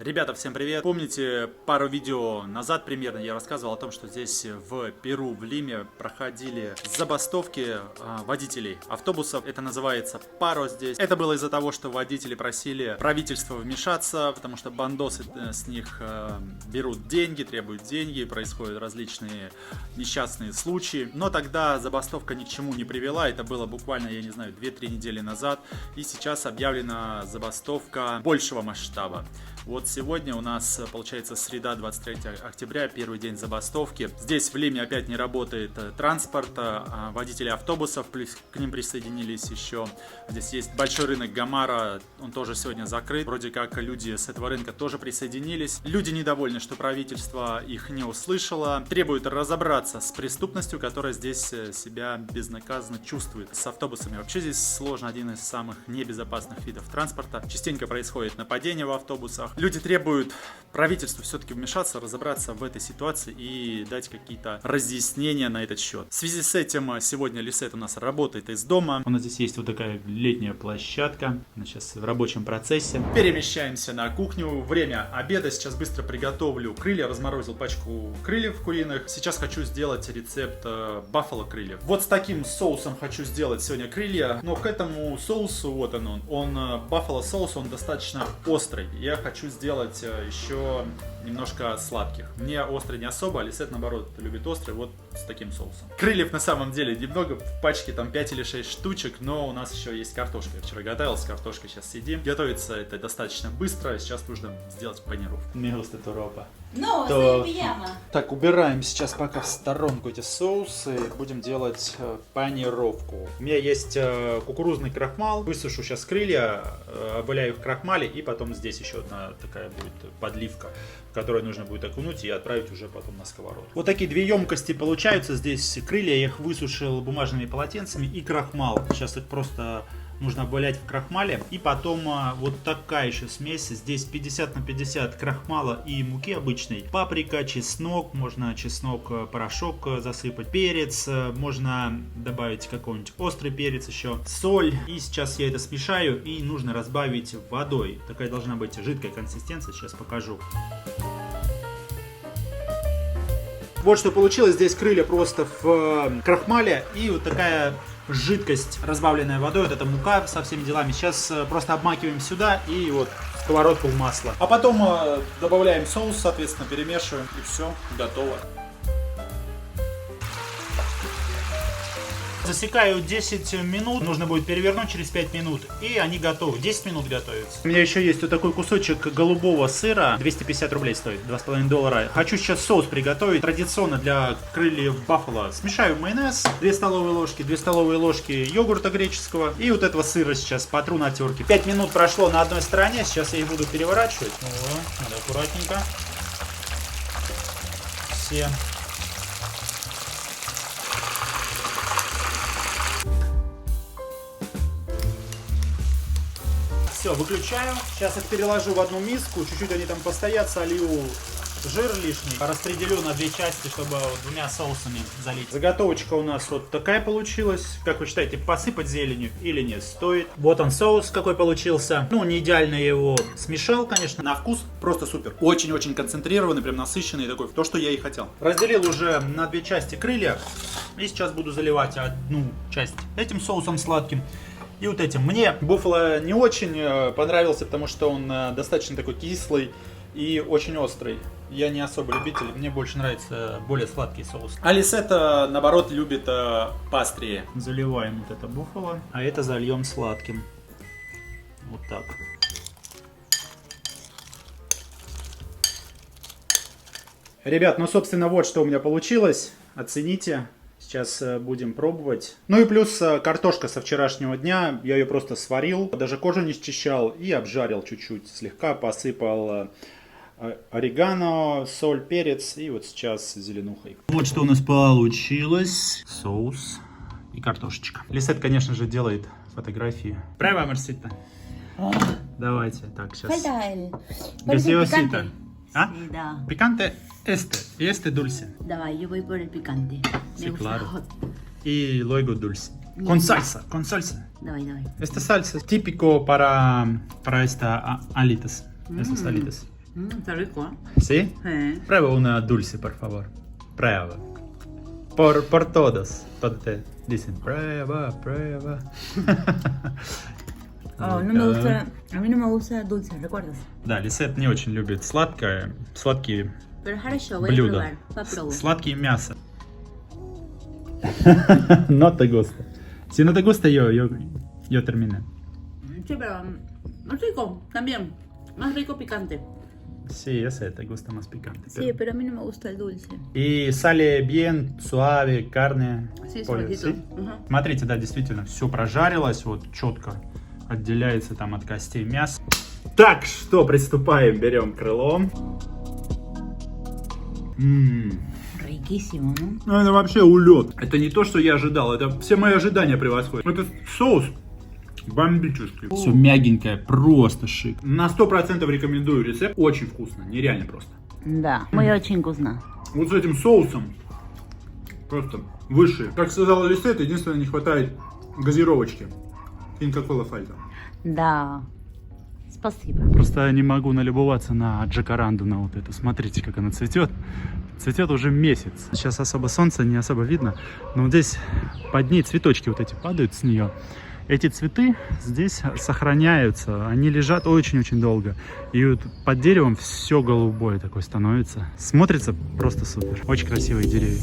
Ребята, всем привет! Помните, пару видео назад примерно я рассказывал о том, что здесь в Перу, в Лиме проходили забастовки водителей автобусов. Это называется паро здесь. Это было из-за того, что водители просили правительство вмешаться, потому что бандосы с них берут деньги, требуют деньги, происходят различные несчастные случаи. Но тогда забастовка ни к чему не привела. Это было буквально, я не знаю, 2-3 недели назад. И сейчас объявлена забастовка большего масштаба. Вот сегодня у нас, получается, среда, 23 октября, первый день забастовки. Здесь в Лиме опять не работает транспорт, водители автобусов, к ним присоединились еще. Здесь есть большой рынок Гомара, он тоже сегодня закрыт. Вроде как люди с этого рынка тоже присоединились. Люди недовольны, что правительство их не услышало. Требуют разобраться с преступностью, которая здесь себя безнаказанно чувствует. С автобусами вообще здесь сложно, один из самых небезопасных видов транспорта. Частенько происходит нападение в автобусах. Люди требуют правительству все-таки вмешаться, разобраться в этой ситуации и дать какие-то разъяснения на этот счет. В связи с этим сегодня Лисет у нас работает из дома. У нас здесь есть вот такая летняя площадка. Она сейчас в рабочем процессе. Перемещаемся на кухню. Время обеда. Сейчас быстро приготовлю крылья. Разморозил пачку крыльев куриных. Сейчас хочу сделать рецепт баффало крыльев. Вот с таким соусом хочу сделать сегодня крылья. Но к этому соусу, вот он баффало соус, он достаточно острый. Я хочу сделать еще немножко сладких. Мне острый не особо, а Лисет наоборот любит острый, вот с таким соусом. Крыльев на самом деле немного, в пачке там 5 или 6 штучек, но у нас еще есть картошка. Я вчера готовил с картошкой, сейчас сидим. Готовится это достаточно быстро, сейчас нужно сделать панировку. Me gusta tu ropa. No, estoy en pijama. Так, убираем сейчас пока в сторонку эти соусы. Будем делать панировку. У меня есть кукурузный крахмал. Высушу сейчас крылья, обваляю их в крахмале. И потом здесь еще одна такая будет подливка, в которую нужно будет окунуть и отправить уже потом на сковородку. Вот такие две емкости получаются. Здесь крылья, я их высушил бумажными полотенцами и крахмал. Сейчас их просто нужно обвалять в крахмале. И потом вот такая еще смесь. Здесь 50 на 50 крахмала и муки обычной. Паприка, чеснок. Можно чеснок, порошок засыпать. Перец. Можно добавить какой-нибудь острый перец еще. Соль. И сейчас я это смешаю. И нужно разбавить водой. Такая должна быть жидкая консистенция. Сейчас покажу. Вот что получилось. Здесь крылья просто в крахмале. И вот такая жидкость, разбавленная водой, вот это мука со всеми делами. Сейчас просто обмакиваем сюда и вот сковородку в масло. А потом добавляем соус, соответственно, перемешиваем и все, готово. Засекаю 10 минут, нужно будет перевернуть через 5 минут, и они готовы. 10 минут готовятся. У меня еще есть вот такой кусочек голубого сыра, 250 рублей стоит, $2,5. Хочу сейчас соус приготовить, традиционно для крыльев баффало. Смешаю майонез, 2 столовые ложки йогурта греческого, и вот этого сыра сейчас потру на терке. 5 минут прошло на одной стороне, сейчас я их буду переворачивать. Надо аккуратненько. Все. Все, выключаю. Сейчас их переложу в одну миску. Чуть-чуть они там постоят, солью жир лишний. Распределю на 2 части, чтобы двумя соусами залить. Заготовочка у нас вот такая получилась. Как вы считаете, посыпать зеленью или не стоит? Вот он соус какой получился. Ну, не идеально я его смешал, конечно. На вкус просто супер. Очень-очень концентрированный, прям насыщенный такой. То, что я и хотел. Разделил уже на 2 части крылья. И сейчас буду заливать одну часть этим соусом сладким. И вот этим. Мне буффало не очень понравился, потому что он достаточно такой кислый и очень острый. Я не особо любитель, мне больше нравится более сладкий соус. А Лисет, наоборот, любит поострее. Заливаем вот это буффало, а это зальем сладким. Вот так. Ребят, ну собственно вот что у меня получилось. Оцените. Сейчас будем пробовать. Ну и плюс картошка со вчерашнего дня. Я ее просто сварил, даже кожу не счищал и обжарил чуть-чуть. Слегка посыпал орегано, соль, перец и вот сейчас зеленухой. Вот что у нас получилось. Соус и картошечка. Лисет, конечно же, делает фотографии. Право, Марсита? Давайте, так, сейчас. Gaseosita. ¿Ah? Sí, da. Picante y este dulce. Давай, yo voy por el picante. Sí, Me gusta claro. hot. Y luego dulce. Con salsa, con salsa. Давай, давай. Esta salsa es típico para estas alitas. Esas alitas. Está rico, ¿eh? ¿Sí? Prueba una dulce, por favor. Prueba. Por todos. Todos te dicen, prueba, prueba. Oh, no me gusta, a mí no me gusta dulce, ¿recuerdas? Да, Лисет не очень любит сладкое, сладкие Pero хорошо, voy a блюда. probar. Попробуй. Сладкие мясо. No te gusta. Si no te gusta, yo terminé. Sí, pero más rico, también. Más rico picante. Sí, ese te gusta más picante. Sí, pero a mí no me gusta el dulce. И sale bien suave, carne. Sí, Поле, suavecito. ¿sí? Ajá. Смотрите, да, действительно, все прожарилось, вот четко отделяется там от костей мясо. Так, что, приступаем, берем крыло. Riquísimo, ¿no? Ну, это вообще улет. Это не то, что я ожидал, это все мои ожидания превосходят. Этот соус бомбический. Все мягенькое, просто шик. На 100% рекомендую рецепт. Очень вкусно, нереально просто. Да, muy очень вкусно. Вот с этим соусом просто выше. Как сказал Лисет, единственное, не хватает газировочки. Кока-кола фальта. Да. Спасибо. Просто не могу налюбоваться на джакаранду, на вот эту. Смотрите, как она цветет. Цветет уже месяц. Сейчас особо солнце, не особо видно. Но вот здесь под ней цветочки вот эти падают с нее. Эти цветы здесь сохраняются. Они лежат очень-очень долго. И вот под деревом все голубое такое становится. Смотрится просто супер. Очень красивые деревья.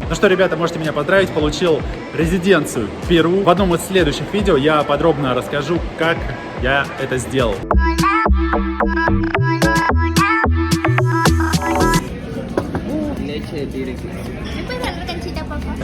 Ну что, ребята, можете меня поздравить, получил резиденцию в Перу. В одном из следующих видео я подробно расскажу, как я это сделал.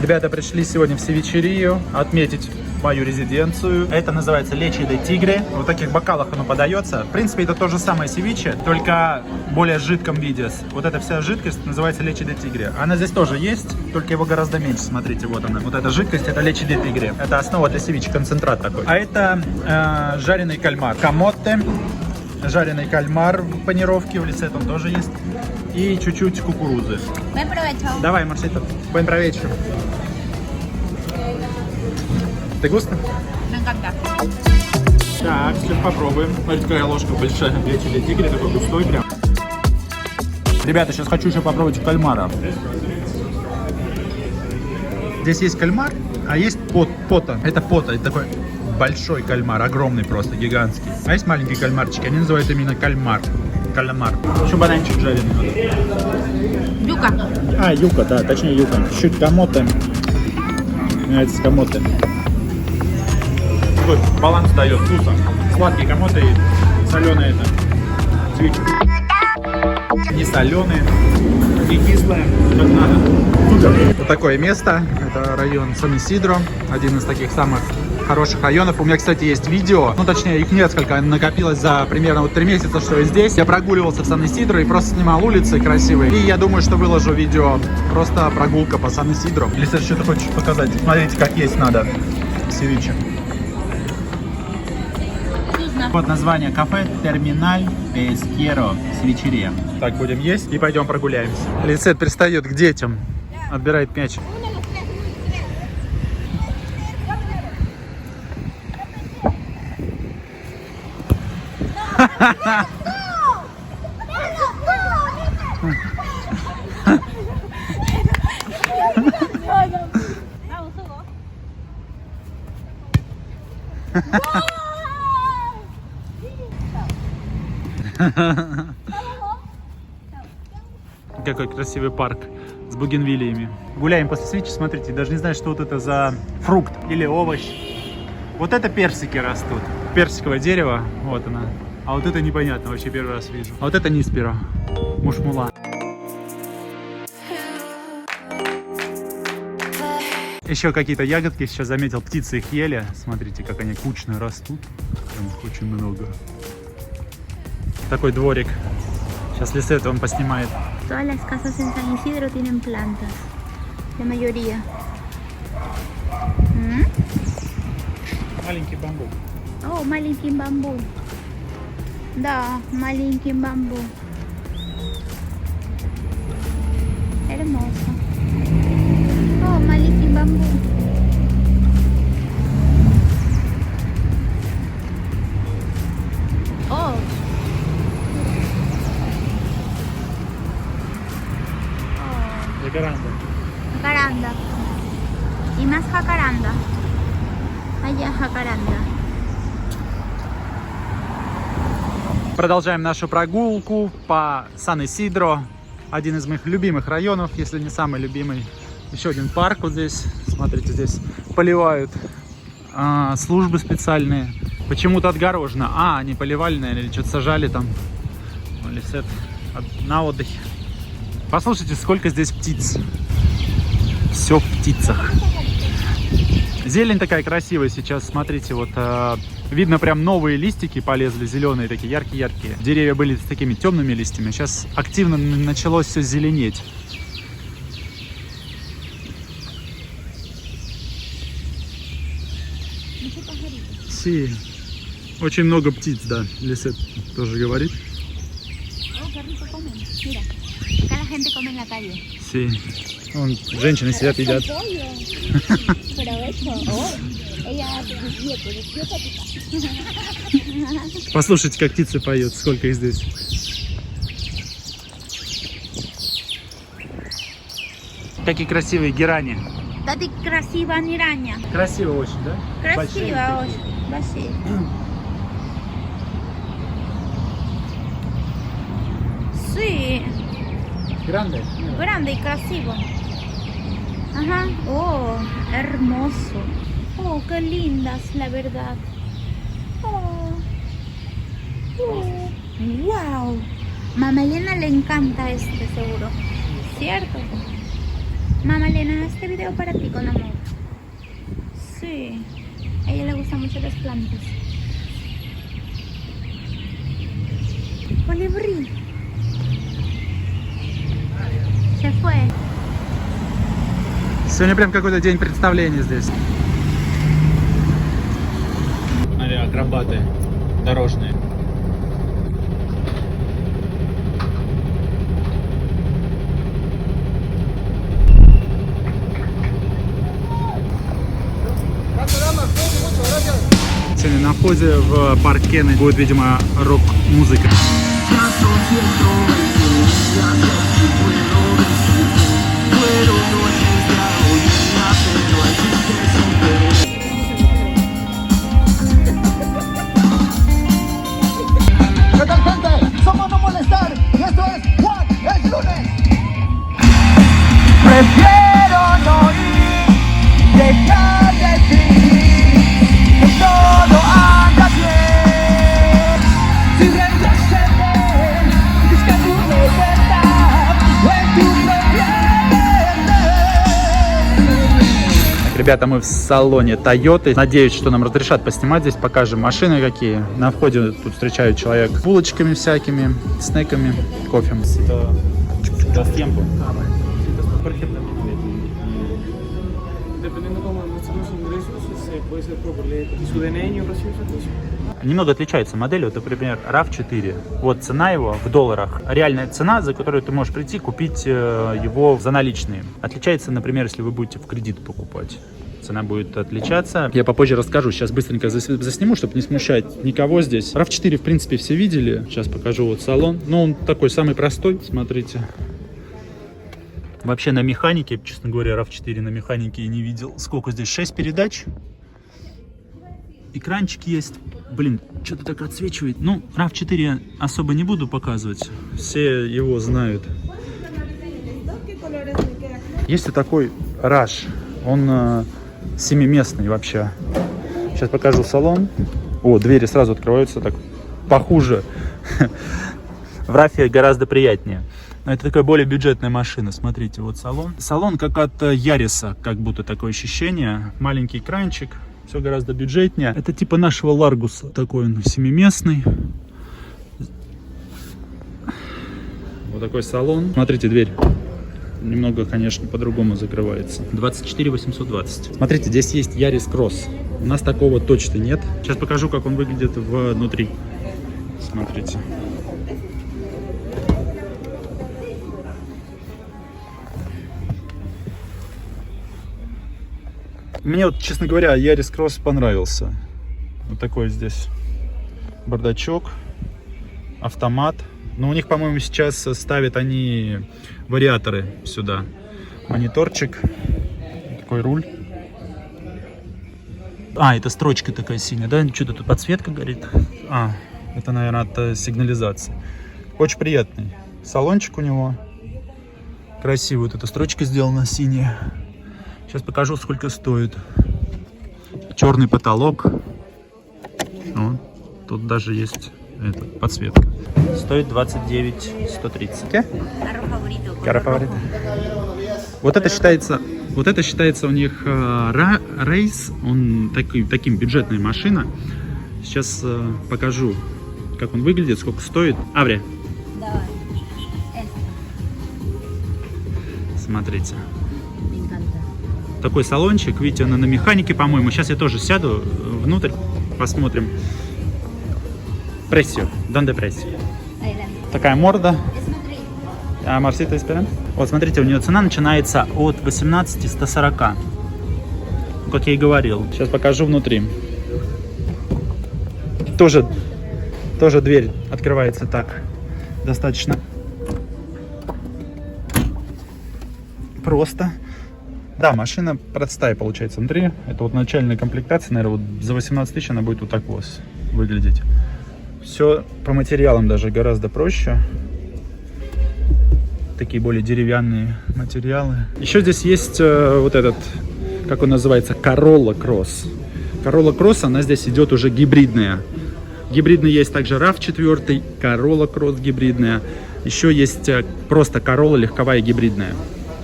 Ребята пришли сегодня в Севичерию отметить мою резиденцию. Это называется Лечи де Тигре. В таких бокалах оно подается. В принципе, это то же самое севиче, только в более жидком виде. Вот эта вся жидкость называется Лечи де Тигре. Она здесь тоже есть, только его гораздо меньше. Смотрите, вот она. Вот эта жидкость, это Лечи де Тигре. Это основа для севиче, концентрат такой. А это жареный кальмар. Камотте. Жареный кальмар в панировке, в Лисет он тоже есть. И чуть-чуть кукурузы. Buen provecho. Давай, Марсита. Buen provecho. Ты густо? Me encanta. Так, сейчас попробуем. Смотрите, какая ложка большая. Лечи де Тигре, такой густой прям. Ребята, сейчас хочу еще попробовать кальмара. Здесь есть кальмар, а есть пота. Это пота, это такой большой кальмар, огромный просто, гигантский. А есть маленькие кальмарчики, они называют именно кальмар. Кальмар. Еще бананчик жареный. Yuca. А, юка, да, точнее юка. Чуть камоте. Нравится камоте. Такой баланс дает вкуса. Сладкий камоте и соленый это. Свечи. Не соленые, не кислые, как надо. Супер. Вот такое место. Это район Сан-Исидро. Один из таких самых хороших районов. У меня, кстати, есть видео, ну, точнее, их несколько, накопилось за примерно вот 3 месяца, что я здесь. Я прогуливался в Сан-Исидро и просто снимал улицы красивые. И я думаю, что выложу видео, просто прогулка по Сан-Исидро. Если ты что-то хочешь показать, смотрите, как есть надо севиче. Вот название кафе Терминаль Пескьеро Севичерия. Так, будем есть и пойдем прогуляемся. Лисет пристает к детям, отбирает мяч. Какой красивый парк с бугенвиллиями. Гуляем после свечи, смотрите, даже не знаю, что вот это за фрукт или овощ. Вот это персики растут. Персиковое дерево, вот она. А вот это непонятно, вообще первый раз вижу. А вот это ниспиро, мушмула. Еще какие-то ягодки, сейчас заметил, птицы их ели. Смотрите, как они кучно растут. Там их очень много. Такой дворик. Сейчас Лисет он поснимает. Todas las casas en San Isidro tienen plantas. La mayoría. Маленький бамбук. Oh, маленький бамбу. Да, маленький бамбу. Hermoso. Oh, маленький бамбу. Y más jacaranda. Allá jacaranda. Продолжаем нашу прогулку по Сан-Исидро. Один из моих любимых районов, если не самый любимый. Еще один парк вот здесь. Смотрите, здесь поливают службы специальные. Почему-то отгорожено. Они поливали, наверное, или что-то сажали там. Или сет на отдыхе. Послушайте, сколько здесь птиц. Все в птицах. Зелень такая красивая сейчас. Смотрите, вот видно прям новые листики полезли, зеленые такие, яркие-яркие. Деревья были с такими темными листьями. Сейчас активно началось все зеленеть. Си. Очень много птиц, да. Лисет тоже говорит. Си. Вон, женщины сидят, едят. Послушайте, как птицы поют, сколько их здесь. Какие красивые герани. Тати красивая нираня. Красиво очень, да? Красиво очень. Большие. Sí. Гранде. Grande y красиво. Ajá. Oh, hermoso. Oh, qué lindas, la verdad. Oh. Oh. Wow. Mamá Elena le encanta este seguro. ¿Cierto? Mamá Elena, este video para ti con amor. Sí. A ella le gustan mucho las plantas. Colibrí. Se fue. Сегодня прям какой-то день представления здесь. Смотри, акробаты дорожные. Сегодня на входе в парк Кеннеди будет, видимо, рок-музыка. ¿Qué tal, gente? Somos No Molestar y esto es What es Lunes. Prefiero no ir, dejar de fingir que todo anda bien. Si retroceder, busca tu libertad en tu propia mente. Ребята, мы в салоне Toyota. Надеюсь, что нам разрешат поснимать здесь. Покажем машины какие. На входе тут встречают человек с булочками всякими, снеками, кофе. Dependiendo como de nuestros ingresos, puede ser proveerle su DNI y un recibo de servicio. Немного отличается модель. Вот, например, RAV4. Вот цена его в долларах. Реальная цена, за которую ты можешь прийти купить его за наличные. Отличается, например, если вы будете в кредит покупать. Цена будет отличаться. Я попозже расскажу. Сейчас быстренько засниму, чтобы не смущать никого здесь. RAV4, в принципе, все видели. Сейчас покажу вот салон. Но он такой самый простой. Смотрите. Вообще на механике, честно говоря, RAV4 на механике я не видел. Сколько здесь? 6 передач. Экранчик есть. Блин, что-то так отсвечивает. Ну, RAV4 я особо не буду показывать. Все его знают. Есть и такой Rush. Он семиместный вообще. Сейчас покажу салон. О, двери сразу открываются так похуже. В RAV гораздо приятнее. Но это такая более бюджетная машина. Смотрите, вот салон. Салон как от Яриса, как будто такое ощущение. Маленький экранчик. Все гораздо бюджетнее. Это типа нашего Ларгуса. Такой он семиместный. Вот такой салон. Смотрите, дверь. Немного, конечно, по-другому закрывается. 24 820. Смотрите, здесь есть Ярис Кросс. У нас такого точно нет. Сейчас покажу, как он выглядит внутри. Смотрите. Мне вот, честно говоря, Ярис Кросс понравился. Вот такой здесь бардачок, автомат. Но у них, по-моему, сейчас ставят они вариаторы сюда. Мониторчик, такой руль. А, это строчка такая синяя, да? Что-то тут подсветка горит. А, это, наверное, от сигнализации. Очень приятный салончик у него. Красивая вот эта строчка сделана синяя. Сейчас покажу, сколько стоит. Черный потолок. Вот. Тут даже есть подсветка. Стоит 29 130. Caro favorito. Вот это считается у них рейс. Он таким бюджетная машина. Сейчас покажу, как он выглядит, сколько стоит. Абри. Давай. Смотрите. Такой салончик, видите, она на механике, по-моему. Сейчас я тоже сяду внутрь, посмотрим. Прессио, донде прессио. Такая морда. Марсита Эсперан. Вот смотрите, у нее цена начинается от 18 140. Как я и говорил. Сейчас покажу внутри. Тоже дверь открывается так. Достаточно просто. Да, машина простая получается внутри. Это вот начальная комплектация, наверное, вот за 18 тысяч она будет вот так вот выглядеть. Все по материалам даже гораздо проще. Такие более деревянные материалы. Еще здесь есть вот этот, как он называется, Corolla Cross. Corolla Cross, она здесь идет уже гибридная. Гибридный есть также RAV4, Corolla Cross гибридная. Еще есть просто Corolla легковая гибридная.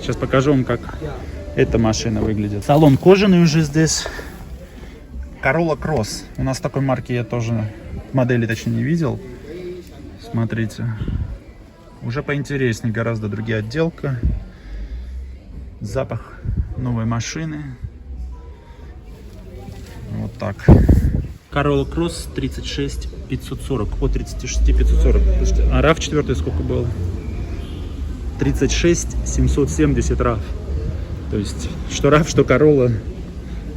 Сейчас покажу вам, как эта машина выглядит. Салон кожаный уже здесь. Corolla Cross. У нас такой марки я тоже, модели точнее, не видел. Смотрите. Уже поинтереснее гораздо другие отделка. Запах новой машины. Вот так. Corolla Cross 36 540. По 36 540. А RAV4 сколько было? 36 770 RAV. То есть, что RAV, что Corolla,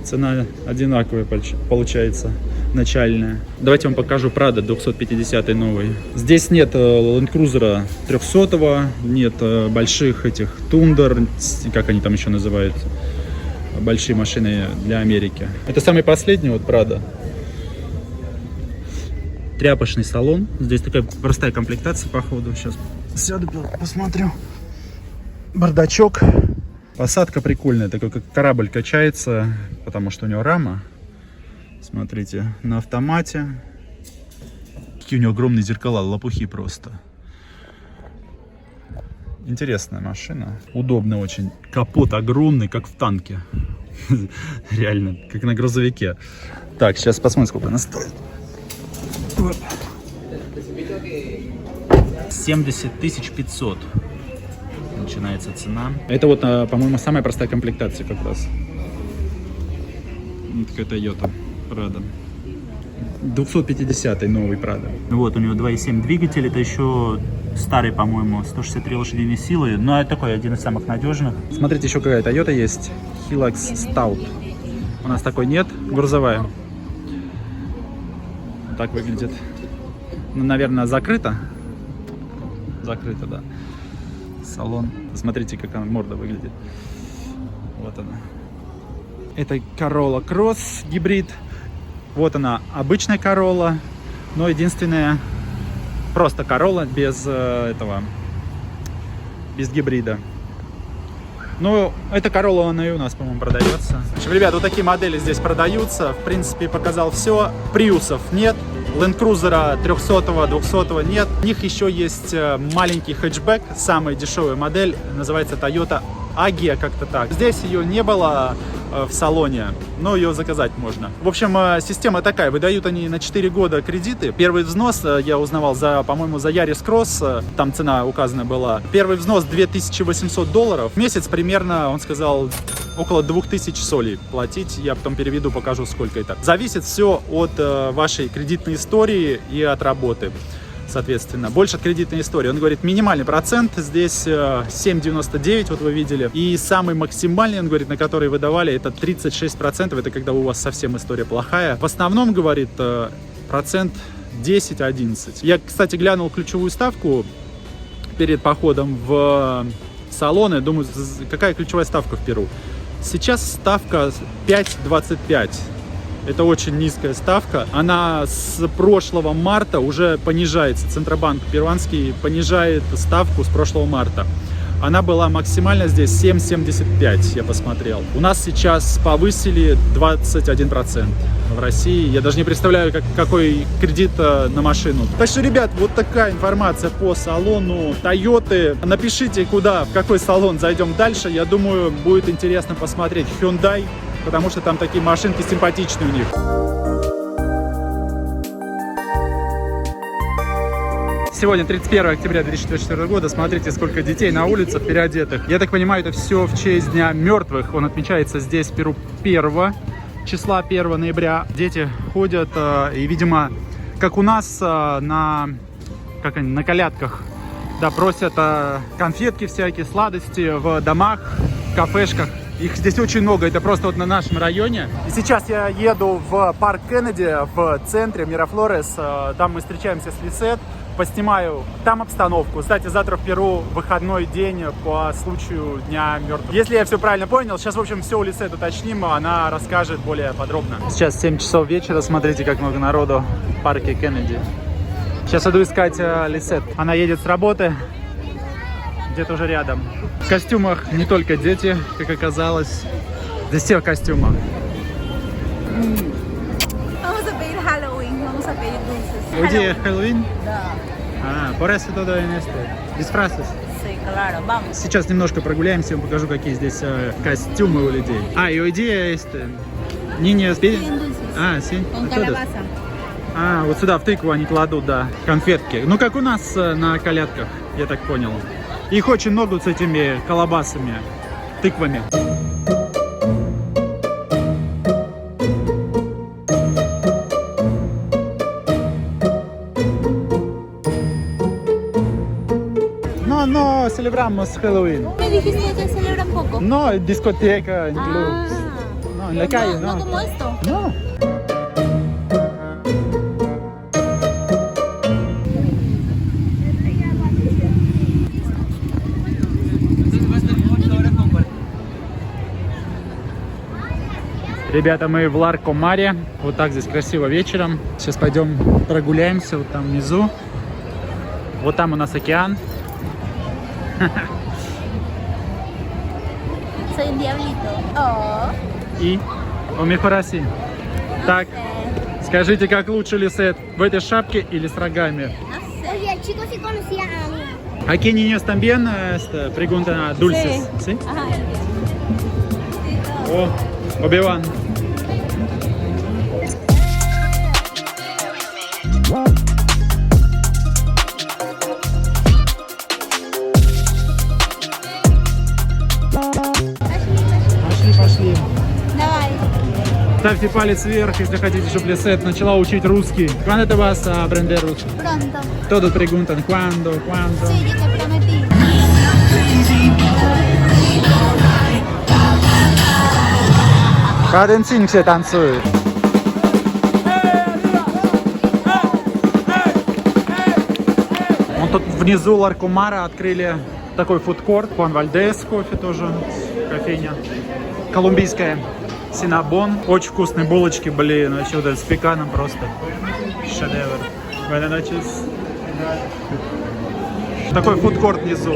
цена одинаковая получается, начальная. Давайте вам покажу Prado 250 новый. Здесь нет Land Cruiser 300, нет больших этих Тундер, как они там еще называются, большие машины для Америки. Это самый последний вот Prado. Тряпочный салон. Здесь такая простая комплектация, походу. Сейчас сяду, посмотрю. Бардачок. Посадка прикольная, такой как корабль качается, потому что у него рама. Смотрите, на автомате. Какие у него огромные зеркала, лопухи просто. Интересная машина. Удобно очень. Капот огромный, как в танке. Реально, как на грузовике. Так, сейчас посмотрим, сколько она стоит. 70 500 начинается цена. Это вот, по-моему, самая простая комплектация как раз. Вот такая Toyota Prado. 250 новый Prado. Вот, у него 2.7 двигатель. Это еще старый, по-моему, 163 лошадиные силы. Но это такой один из самых надежных. Смотрите, еще какая Toyota есть. Hilux Stout. У нас такой нет. Грузовая. Так выглядит. Ну, наверное, закрыто. Закрыто, да. Салон. Смотрите, как она морда выглядит. Вот она. Это Corolla Cross гибрид. Вот она, обычная Corolla. Но единственная просто Corolla без этого, без гибрида. Ну, эта Corolla, она и у нас, по-моему, продается. В общем, ребят, вот такие модели здесь продаются. В принципе, показал все. Приусов нет. Land Cruiser 300, 200 нет. У них еще есть маленький хэтчбэк, самая дешевая модель, называется Toyota Agya, как-то так. Здесь ее не было в салоне, но ее заказать можно. В общем, система такая, выдают они на 4 года кредиты. Первый взнос, я узнавал, по-моему, за Yaris Cross, там цена указана была. Первый взнос $2800. В месяц примерно, он сказал, около 2000 солей платить. Я потом переведу, покажу, сколько это. Зависит все от вашей кредитной истории и от работы. Соответственно, больше от кредитной истории. Он говорит, минимальный процент здесь 7,99, вот вы видели. И самый максимальный, он говорит, на который выдавали, это 36%. Это когда у вас совсем история плохая. В основном, говорит, процент 10-11. Я, кстати, глянул ключевую ставку перед походом в салоны. Думаю, какая ключевая ставка в Перу? Сейчас ставка 5,25. Это очень низкая ставка. Она с прошлого марта уже понижается. Центробанк перуанский понижает ставку с прошлого марта. Она была максимально здесь 7,75, я посмотрел. У нас сейчас повысили 21% в России. Я даже не представляю, какой кредит на машину. Так что, ребят, вот такая информация по салону Toyota. Напишите, куда, в какой салон зайдем дальше. Я думаю, будет интересно посмотреть Hyundai, потому что там такие машинки симпатичные у них. Сегодня 31 октября 2024 года. Смотрите, сколько детей на улицах переодетых. Я так понимаю, это все в честь Дня мертвых. Он отмечается здесь, в Перу, 1 числа, 1 ноября. Дети ходят и, видимо, как у нас на колядках, да, просят конфетки всякие, сладости в домах, в кафешках. Их здесь очень много, это просто вот на нашем районе. И сейчас я еду в парк Кеннеди в центре Мирафлорес. Там мы встречаемся с Лисет. Поснимаю там обстановку. Кстати, завтра в Перу выходной день по случаю Дня мертвых. Если я все правильно понял, сейчас, в общем, все у Лисет уточним, она расскажет более подробно. Сейчас 7 часов вечера, смотрите, как много народу в парке Кеннеди. Сейчас иду искать Лисет. Она едет с работы, где-то уже рядом. В костюмах не только дети, как оказалось. Здесь все в костюмах. Vamos a pedir Halloween, vamos a pedir dulces. Hoy día es Halloween. Да. Por eso todo en disfraces. Sí, claro, vamos. Сейчас немножко прогуляемся, вам покажу, какие здесь костюмы у людей. И hoy día niños piden. Piden dulces. Sí. Con Отсюда? calabaza. Вот сюда в тыкву они кладут, да, конфетки. Ну, как у нас на колядках, я так понял. Их очень много с этими колбасами, тыквами. No celebramos Halloween. Me dijiste que celebran poco. No, discoteca, en clubs. No, en la calle, No no. como esto. No. Ребята, мы в Ларкомаре. Вот так здесь красиво вечером. Сейчас пойдем прогуляемся вот там внизу. Вот там у нас океан. Soy un diablito. Oh. И o mejor así. Так, скажите, как лучше, Лисет, в этой шапке или с рогами? Oye, el chico sí conocía a mí. Aquí niños también preguntan a dulces. ¿Sí? Ajá. О, Obi-Wan. Пошли. Давай. Ставьте палец вверх, если хотите, чтобы Лисет начала учить русский. ¿Cuándo te vas a aprender rусский? Pronto. Todos preguntan, ¿cuándo? Sí, yo te prometí. Каденцин все танцуют. Вон тут внизу Ларкомара открыли такой фудкорт. Хуан Вальдес кофе тоже, кофейня. Колумбийская. Синабон. Очень вкусные булочки, блин, вообще вот это с пеканом просто. Шедевр. Buenas noches. Такой фудкорт внизу.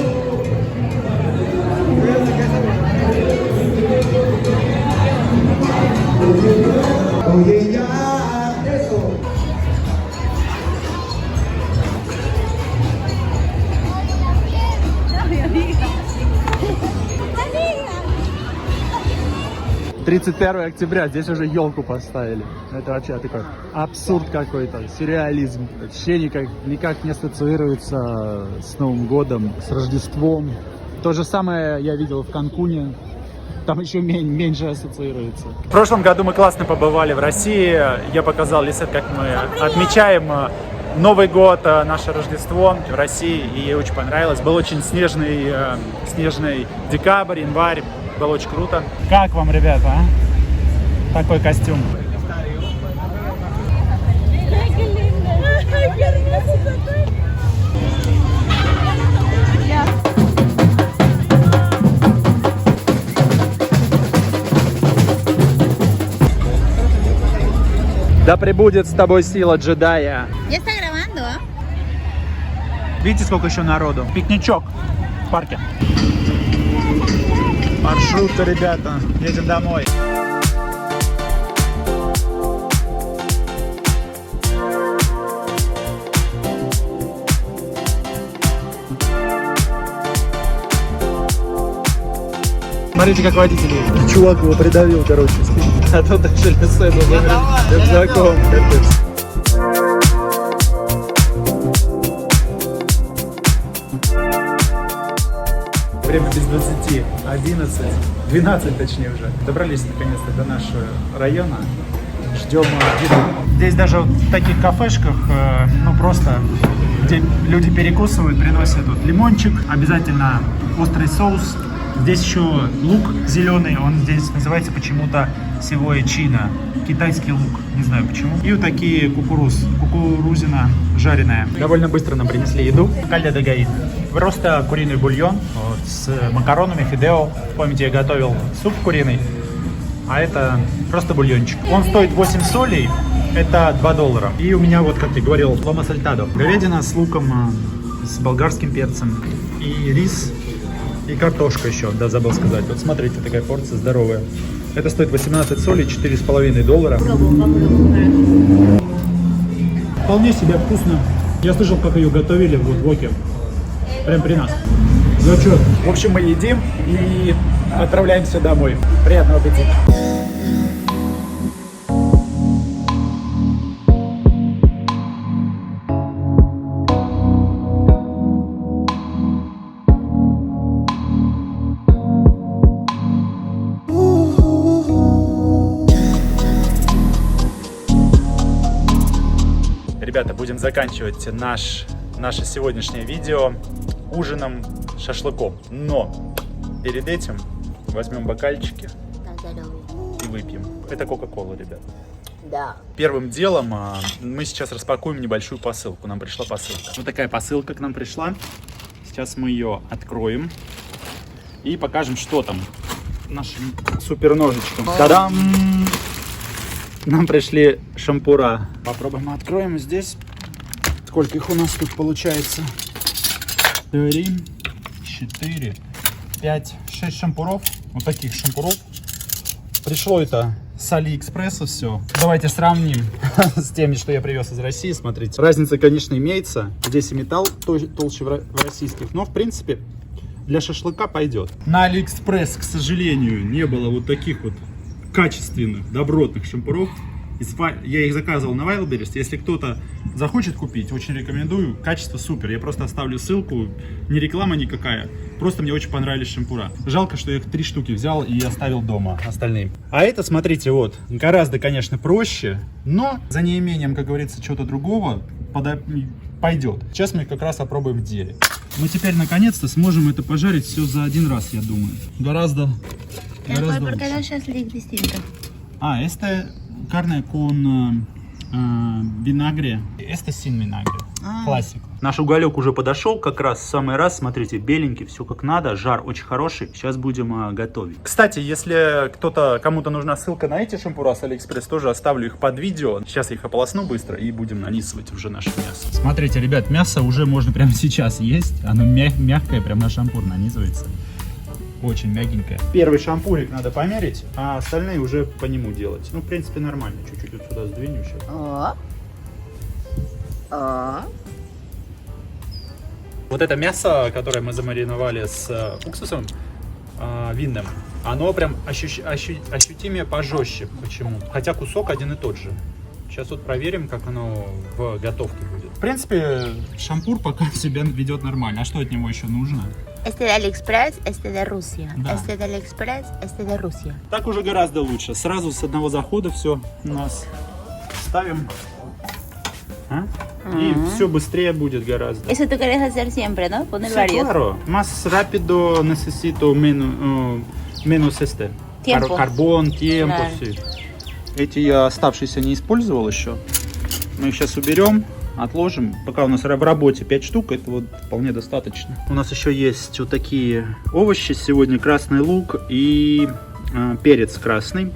Oye, ya, eso. Amiga. 31 октября, здесь уже елку поставили. Это вообще такой абсурд какой-то, сюрреализм. Вообще никак не ассоциируется с Новым годом, с Рождеством. То же самое я видел в Канкуне. Там еще меньше ассоциируется. В прошлом году мы классно побывали в России. Я показал Лисет, как мы отмечаем Новый год, наше Рождество в России. И ей очень понравилось. Был очень снежный декабрь, январь. Было очень круто. Как вам, ребята, а? Такой костюм. Да пребудет с тобой сила джедая. ¿Ya está grabando, ah? Видите, сколько еще народу? Пикничок в парке. Маршрутка, ребята. Едем домой. Смотрите, как водитель едет. Чувак его придавил, короче, а тут даже лицо рюкзаком. Время без 20, 11, 12 точнее уже. Добрались наконец-то до нашего района. Ждем еду. Здесь даже в таких кафешках, ну просто, где люди перекусывают, приносят вот лимончик, обязательно острый соус. Здесь еще лук зеленый, он здесь называется почему-то сивое чино, китайский лук, не знаю почему. И вот такие кукурузина жареная. Довольно быстро нам принесли еду. Кальда де гаин. Просто куриный бульон вот, с макаронами, фидео. Помните, я готовил суп куриный, а это просто бульончик. Он стоит 8 солей, это $2. И у меня, вот как я говорил, ломо сальтадо. Говядина с луком, с болгарским перцем и рис. И картошка еще, да, забыл сказать. Вот смотрите, такая порция здоровая. Это стоит 18 солей, $4,5. Вполне себе вкусно. Я слышал, как ее готовили вот в Воке. Прям при нас. Ну что, в общем, мы едим и отправляемся домой. Приятного аппетита. Ребята, будем заканчивать наше сегодняшнее видео ужином шашлыком. Но перед этим возьмем бокальчики и выпьем. Это Кока-Кола, ребят. Да. Первым делом мы сейчас распакуем небольшую посылку. Нам пришла посылка. Вот такая посылка к нам пришла. Сейчас мы ее откроем и покажем, что там нашим супер ножичком. Та-дам! Нам пришли шампура. Попробуем, откроем здесь. Сколько их у нас тут получается? 3, 4, 5, 6 шампуров. Вот таких шампуров. Пришло это с Алиэкспресса все. Давайте сравним с теми, что я привез из России. Смотрите. Разница, конечно, имеется. Здесь и металл толще в российских. Но, в принципе, для шашлыка пойдет. На Алиэкспресс, к сожалению, не было вот таких вот качественных, добротных шампуров. Я их заказывал на Wildberries. Если кто-то захочет купить, очень рекомендую. Качество супер. Я просто оставлю ссылку. Не реклама никакая. Просто мне очень понравились шампура. Жалко, что я их 3 штуки взял и оставил дома остальные. А это, смотрите, вот, гораздо, конечно, проще. Но за неимением, как говорится, чего-то другого пойдет. Сейчас мы как раз опробуем в деле. Мы теперь, наконец-то, сможем это пожарить все за один раз, я думаю. Гораздо distinto. Este carne con vinagre. Este sin vinagre. Классика. Наш уголек уже подошел, как раз в самый раз. Смотрите, беленький, все как надо. Жар очень хороший. Сейчас будем готовить. Кстати, если кому-то нужна ссылка на эти шампура с Алиэкспресс, тоже оставлю их под видео. Сейчас я их ополосну быстро и будем нанизывать уже наше мясо. Смотрите, ребят, мясо уже можно прямо сейчас есть. Оно мягкое, прям на шампур нанизывается. Очень мягенькая. Первый шампурик надо померить, а остальные уже по нему делать. Ну, в принципе, нормально. Чуть-чуть вот сюда сдвинем сейчас. Вот это мясо, которое мы замариновали с уксусом винным, оно прям ощутимее пожестче. Почему? Хотя кусок один и тот же. Сейчас вот проверим, как оно в готовке будет. В принципе, шампур пока себя ведет нормально. А что от него еще нужно? Este de AliExpress, este de Rusia. Да. Este de AliExpress, este de Rusia. Так уже гораздо лучше. Сразу с одного захода все у нас ставим. И все быстрее будет гораздо. Eso tú quieres hacer siempre, ¿no? Poner Sí, varios. claro. Más rápido necesito menos Tiempo. Карбон, tiempo, Да. sí. Эти я оставшиеся не использовал еще. Мы их сейчас уберем, отложим. Пока у нас в работе 5 штук, это вот вполне достаточно. У нас еще есть вот такие овощи. Сегодня красный лук и перец красный.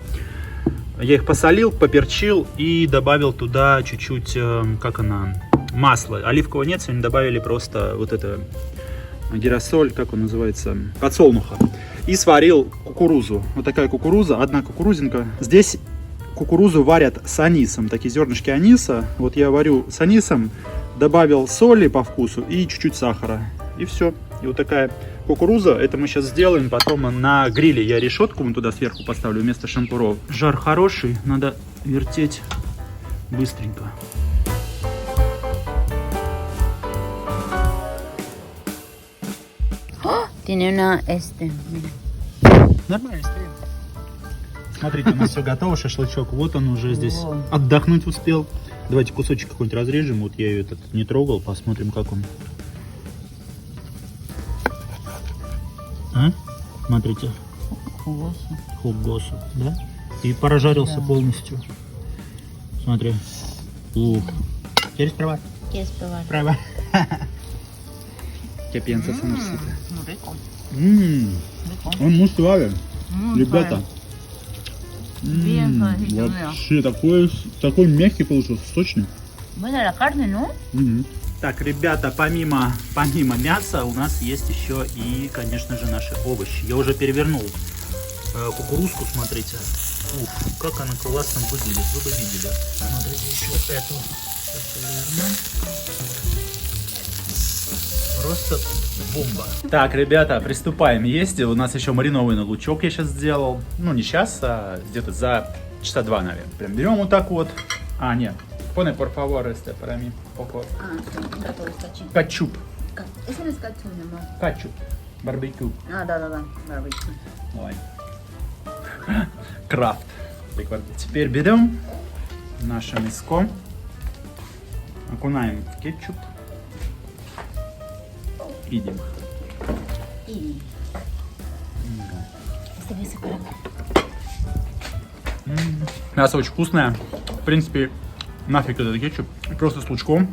Я их посолил, поперчил и добавил туда чуть-чуть, масло. Оливкового нет, сегодня добавили просто вот это гиросоль, как он называется, подсолнуха. И сварил кукурузу. Вот такая кукуруза, одна кукурузинка. Здесь кукурузу варят с анисом, такие зернышки аниса. Вот я варю с анисом, добавил соли по вкусу и чуть-чуть сахара. И все. И вот такая кукуруза. Это мы сейчас сделаем потом на гриле. Я решетку вон туда сверху поставлю вместо шампуров. Жар хороший, надо вертеть быстренько. Tiene una mira. Нормально стоит. Смотрите, у нас все готово, шашлычок. Вот он уже здесь отдохнуть успел. Давайте кусочек какой-нибудь разрежем. Вот я ее этот не трогал, посмотрим, как он. А? Смотрите. Хугосу, да? И прожарился полностью. Смотри. Ух. ¿Quieres probar? ¿Quieres probar? Prueba. ¿Qué piensas, amorcito? Rico. Он muy suave. Ребята. Bien suavecito, mira. Вообще такой мягкий получился, сочный. Buena la carne, ¿no? Так, ребята, помимо мяса у нас есть еще и, конечно же, наши овощи. Я уже перевернул кукурузку, смотрите. Ух, как она классно выглядит, вы бы видели. Смотрите, еще эту. Сейчас переверну. Просто бомба. Так, ребята, приступаем есть. У нас еще маринованный лучок я сейчас сделал. Ну, не сейчас, а где-то за часа 2, наверное. Прям берем вот так вот. А, нет. Pone por favor para mí, poco. Кетчуп. Ese no es ketchup, mi amor. Кетчуп. Барбекю. Ah, да, barbecue. Давай. Крафт. Теперь берем наше мяско, окунаем в кетчуп. Идем. Мясо очень вкусное. В принципе, нафиг этот кетчуп. Просто с лучком.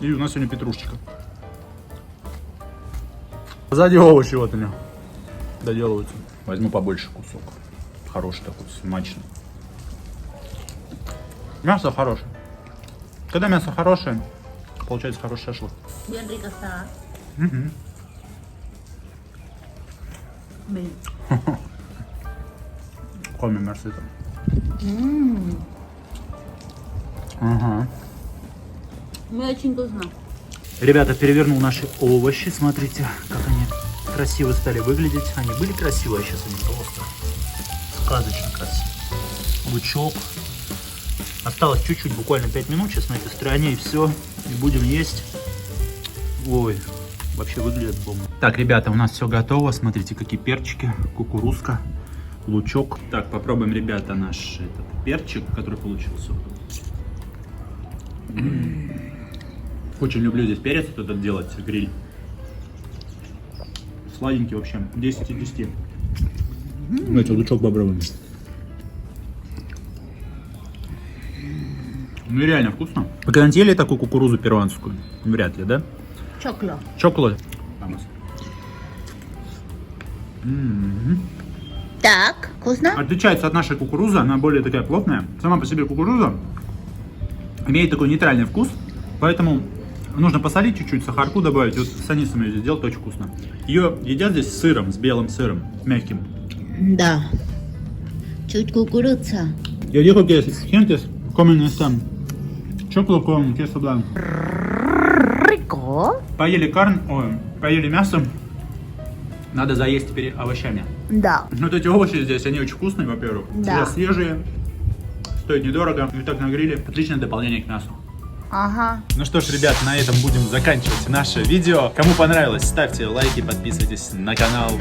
И у нас сегодня петрушечка. Сзади овощи вот они доделываются. Возьму побольше кусок. Хороший такой, смачный. Мясо хорошее. Когда мясо хорошее, получается хороший шашлык. Bien rica está. Bien. Come Мерсита. Ага. Очень вкусно. Ребята, перевернул наши овощи. Смотрите, как они красиво стали выглядеть. Они были красивые, а сейчас они просто сказочно красивые. Лучок. Осталось чуть-чуть, буквально 5 минут. Сейчас на этой стороне и все. И будем есть. Ой, вообще выглядит бомба. Так, ребята, у нас все готово. Смотрите, какие перчики. Кукурузка, лучок. Так, попробуем, ребята, наш этот перчик, который получился. Очень люблю здесь перец вот этот делать, гриль. Сладенький вообще, 10 из 10. Давайте лучок попробуем. Ну и реально вкусно. Вы когда-нибудь ели такую кукурузу перуанскую? Вряд ли, да? Choclo. Чоколад. Так, вкусно? Отличается от нашей кукурузы, она более такая плотная. Сама по себе кукуруза имеет такой нейтральный вкус, поэтому нужно посолить чуть-чуть, сахарку добавить. Вот с анисом ее здесь делать очень вкусно. Ее едят здесь с сыром, с белым сыром, мягким. Да. Чуть кукуруза. Yo digo que gentes comen esta choclo con queso blanco. Rico. Поели мясо, надо заесть теперь овощами. Да. Вот эти овощи здесь, они очень вкусные, во-первых. Да. Всегда свежие, стоят недорого, и так на гриле. Отличное дополнение к мясу. Ага. Ну что ж, ребят, на этом будем заканчивать наше видео. Кому понравилось, ставьте лайки, подписывайтесь на канал.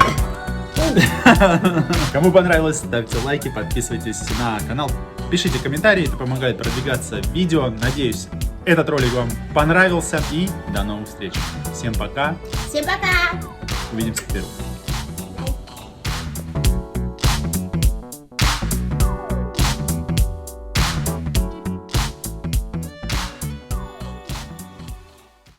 Кому понравилось, ставьте лайки, подписывайтесь на канал. Пишите комментарии, это помогает продвигаться видео. Надеюсь, этот ролик вам понравился. И до новых встреч. Всем пока. Всем пока. Увидимся в первом.